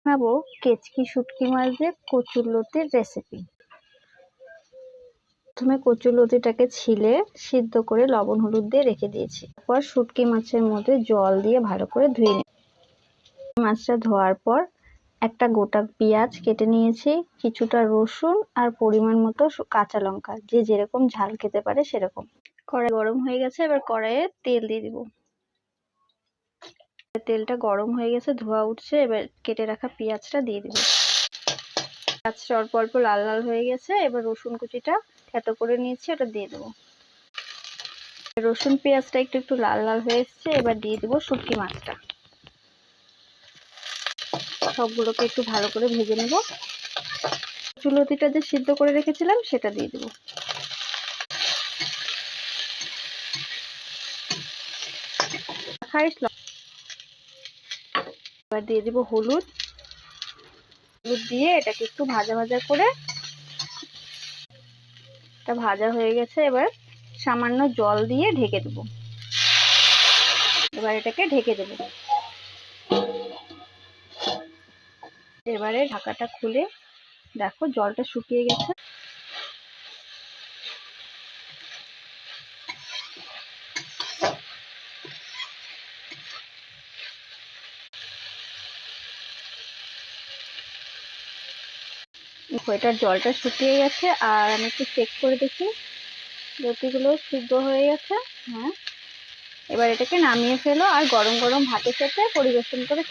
বানাবো কেচকি শুটকি মাছ দিয়ে কচুরলতির রেসিপি। প্রথমে কচুরলতিটাকে ছিলে সিদ্ধ করে লবণ হলুদ দিয়ে রেখে দিয়েছি। তারপর শুটকি মাছের মধ্যে জল দিয়ে ভালো করে ধুয়ে নিই। মাছটা ধোয়ার পর একটা গোটা পেঁয়াজ কেটে নিয়েছি, কিছুটা রসুন আর পরিমাণ মতো কাঁচা লঙ্কা, যে যেরকম ঝাল খেতে পারে সেরকম। কড়াই গরম হয়ে গেছে, এবার কড়াইয়ে তেল দিয়ে দিব। তেলটা গরম হয়ে গেছে, ধোয়া উঠছে, এবার কেটে রাখা পেঁয়াজটা দিয়ে দিব। পেঁয়াজটা অল্প অল্প লাল লাল হয়ে গেছে, এবার রসুন কুচিটা থেতো করে নিয়েছি, ওটা দিয়ে দেবো। রসুন পেঁয়াজটা একটু একটু লাল লাল হয়ে এসছে, এবার দিয়ে দেবো শুটকি মাছটা। সবগুলোকে একটু ভালো করে ভেজে নেব। কচুরলতিটা যে সিদ্ধ করে রেখেছিলাম সেটা দিয়ে দেবো। এবার দিয়ে দিব হলুদ দিয়ে এটাকে একটু ভাজা ভাজা করে, এটা ভাজা হয়ে গেছে, এবার সামান্য জল দিয়ে ঢেকে দেব। এবার এটাকে ঢেকে দেব। এবারে ঢাকাটা খুলে দেখো জলটা শুকিয়ে গেছে। এটার জলটা শুকিয়ে গেছে, আর আমি একটু চেক করে দেখি লতিগুলো সিদ্ধ হয়ে গেছে। হ্যাঁ, এবার এটাকে নামিয়ে ফেলো আর গরম গরম ভাতের সাথে পরিবেশন করে